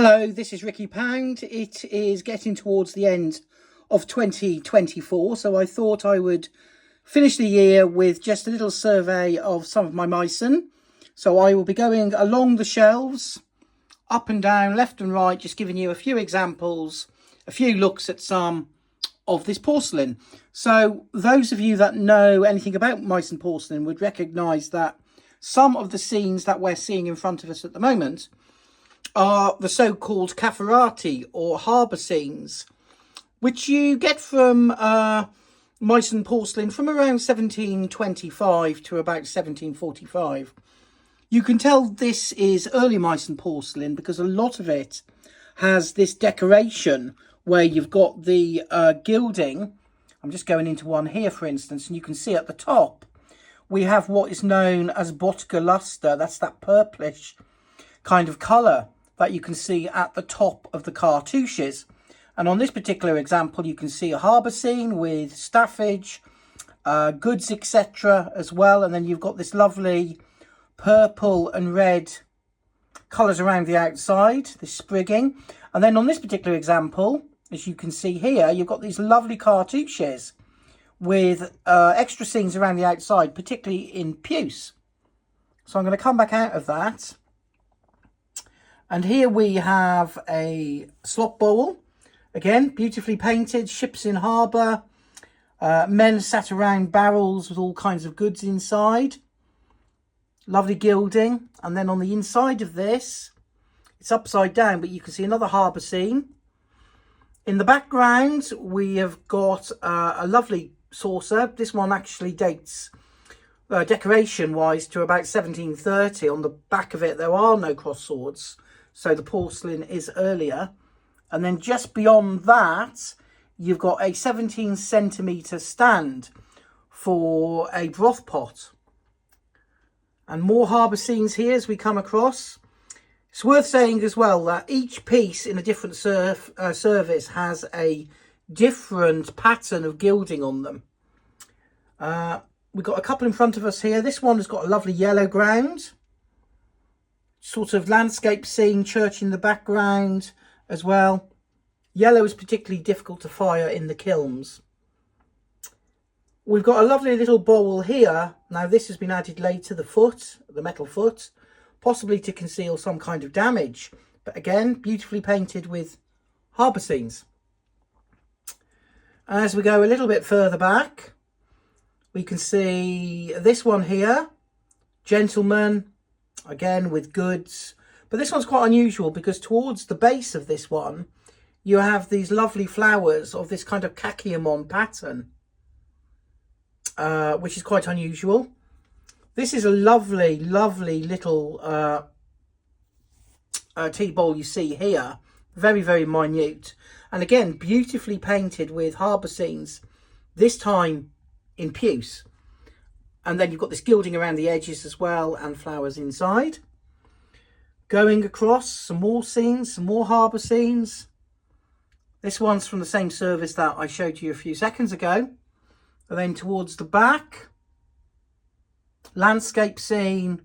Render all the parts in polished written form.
Hello, this is Ricky Pound. It is getting towards the end of 2024, so I thought I would finish the year with just a little survey of some of my Meissen. So I will be going along the shelves, up and down, left and right, just giving you a few examples, a few looks at some of this porcelain. So those of you that know anything about Meissen porcelain would recognise that some of the scenes that we're seeing in front of us at the moment are the so-called cafferati or harbour scenes, which you get from Meissen porcelain from around 1725 to about 1745. You can tell this is early Meissen porcelain because a lot of it has this decoration where you've got the gilding. I'm just going into one here, for instance, and you can see at the top we have what is known as vodka luster. That's that purplish kind of colour that you can see at the top of the cartouches. And on this particular example, you can see a harbour scene with staffage, goods, etc. as well. And then you've got this lovely purple and red colours around the outside, this sprigging. And then on this particular example, as you can see here, you've got these lovely cartouches with extra scenes around the outside, particularly in puce. So I'm going to come back out of that. And here we have a slop bowl, again, beautifully painted, ships in harbour, men sat around barrels with all kinds of goods inside. Lovely gilding. And then on the inside of this, it's upside down, but you can see another harbour scene. In the background, we have got a lovely saucer. This one actually dates decoration-wise to about 1730. On the back of it, there are no cross swords. So the porcelain is earlier. And then just beyond that, you've got a 17 centimetre stand for a broth pot. And more harbour scenes here as we come across. It's worth saying as well that each piece in a different service has a different pattern of gilding on them. We've got a couple in front of us here. This one has got a lovely yellow ground. Sort of landscape scene, church in the background as well. Yellow is particularly difficult to fire in the kilns. We've got a lovely little bowl here. Now this has been added later, the metal foot, possibly to conceal some kind of damage. But again, beautifully painted with harbour scenes. As we go a little bit further back, we can see this one here, gentleman, again with goods. But this one's quite unusual because towards the base of this one, you have these lovely flowers of this kind of kakiamon pattern, which is quite unusual. This is a lovely, lovely little tea bowl you see here. Very, very minute. And again, beautifully painted with harbour scenes, this time in puce. And then you've got this gilding around the edges as well and flowers inside. Going across, some more scenes, some more harbour scenes. This one's from the same service that I showed you a few seconds ago. And then towards the back, landscape scene,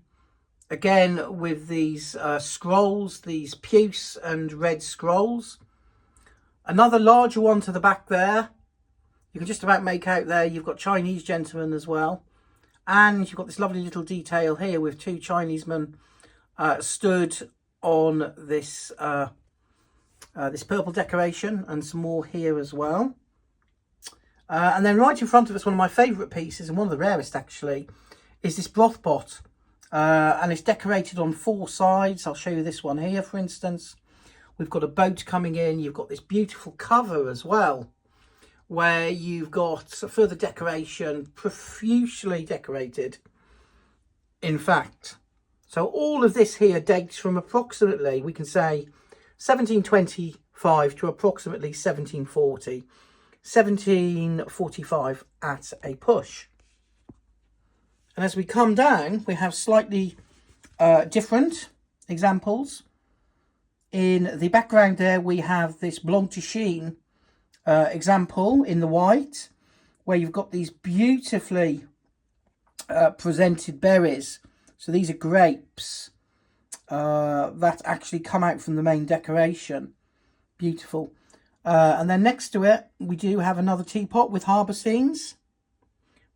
again with these scrolls, these puce and red scrolls. Another larger one to the back there. You can just about make out there you've got Chinese gentlemen as well. And you've got this lovely little detail here with two Chinese men stood on this this purple decoration, and some more here as well. And then right in front of us, one of my favourite pieces, and one of the rarest actually, is this broth pot. And it's decorated on four sides. I'll show you this one here, for instance. We've got a boat coming in. You've got this beautiful cover as well, where you've got further decoration, profusely decorated, in fact. So all of this here dates from approximately, we can say, 1725 to approximately 1740. 1745 at a push. And as we come down, we have slightly different examples. In the background there, we have this Blanc de Chine example in the white, where you've got these beautifully presented berries. So these are grapes that actually come out from the main decoration. Beautiful. And then next to it, we do have another teapot with harbour scenes,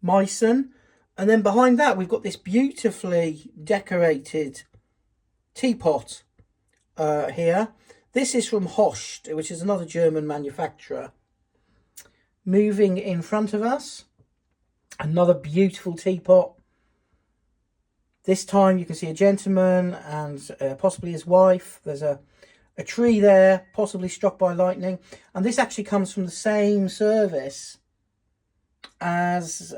Meissen. And then behind that, we've got this beautifully decorated teapot here. This is from Host, which is another German manufacturer. Moving in front of us, another beautiful teapot. This time you can see a gentleman and possibly his wife. There's a tree there, possibly struck by lightning. And this actually comes from the same service as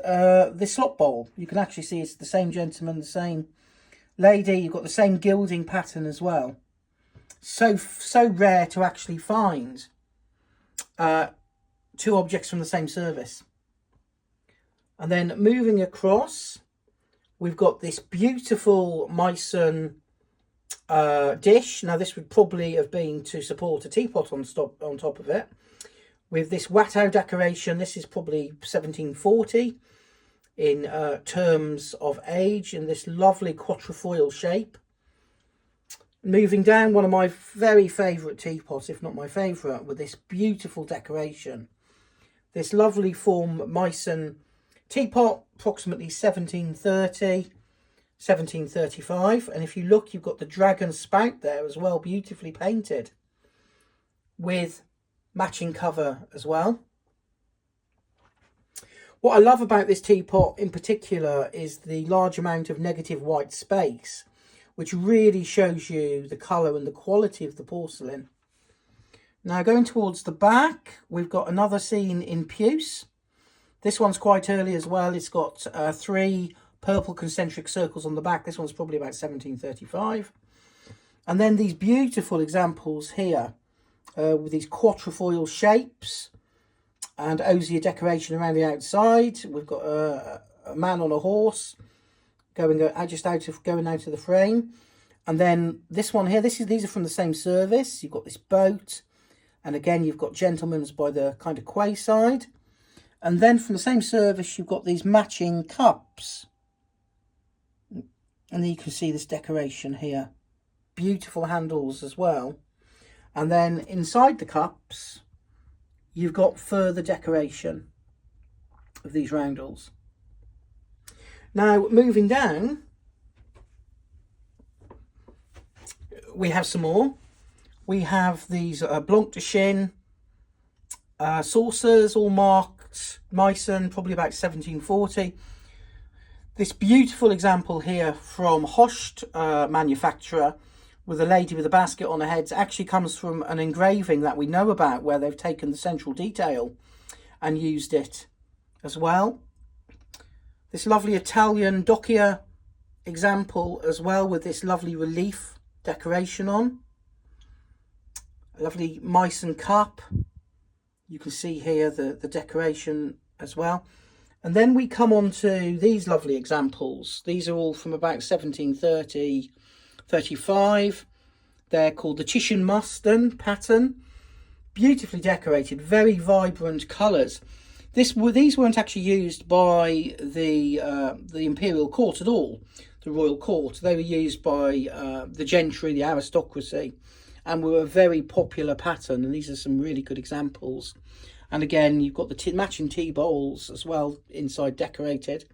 this slop bowl. You can actually see it's the same gentleman, the same lady. You've got the same gilding pattern as well. So rare to actually find two objects from the same service. And then moving across, we've got this beautiful Meissen dish. Now this would probably have been to support a teapot on top of it. With this Watteau decoration, this is probably 1740 in terms of age, in this lovely quatrefoil shape. Moving down, one of my very favourite teapots, if not my favourite, with this beautiful decoration. This lovely form Meissen teapot, approximately 1730, 1735. And if you look, you've got the dragon spout there as well, beautifully painted, with matching cover as well. What I love about this teapot in particular is the large amount of negative white space, which really shows you the colour and the quality of the porcelain. Now going towards the back, we've got another scene in puce. This one's quite early as well. It's got 3 purple concentric circles on the back. This one's probably about 1735. And then these beautiful examples here with these quatrefoil shapes and osier decoration around the outside. We've got a man on a horse going out of the frame. And then this one here, these are from the same service. You've got this boat, and again you've got gentlemen's by the kind of quay side. And then from the same service, you've got these matching cups. And then you can see this decoration here. Beautiful handles as well. And then inside the cups, you've got further decoration of these roundels. Now, moving down, we have some more. We have these Blanc de Chine saucers, all marked Meissen, probably about 1740. This beautiful example here from Host manufacturer, with a lady with a basket on her head, actually comes from an engraving that we know about, where they've taken the central detail and used it as well. This lovely Italian doppia example as well, with this lovely relief decoration on. A lovely Meissen cup. You can see here the decoration as well. And then we come on to these lovely examples. These are all from about 1730, 35. They're called the Tischen pattern. Beautifully decorated, very vibrant colours. These weren't actually used by the imperial court at all, the royal court. They were used by the gentry, the aristocracy, and were a very popular pattern. And these are some really good examples. And again, you've got the matching tea bowls as well inside decorated.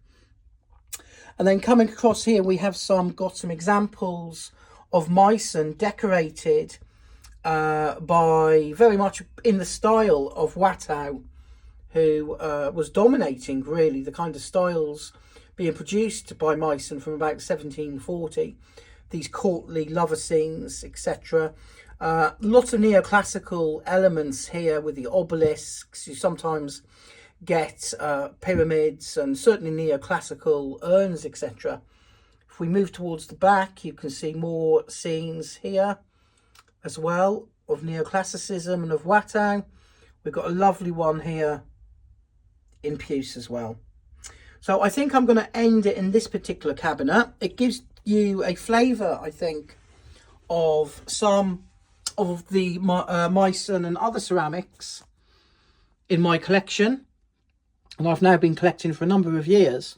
And then coming across here, we have got some examples of Meissen decorated by very much in the style of Watteau, who was dominating really the kind of styles being produced by Meissen from about 1740. These courtly lover scenes, etc. Lots of neoclassical elements here with the obelisks. You sometimes get pyramids and certainly neoclassical urns, etc. If we move towards the back, you can see more scenes here as well of neoclassicism and of Watteau. We've got a lovely one here in puce as well. So I think I'm going to end it in this particular cabinet. It gives you a flavour, I think, of some of the Meissen and other ceramics in my collection. And I've now been collecting for a number of years.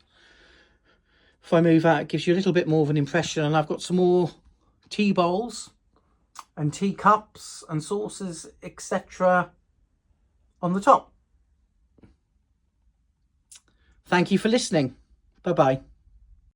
If I move out, it gives you a little bit more of an impression. And I've got some more tea bowls and teacups and saucers, etc. on the top. Thank you for listening. Bye-bye.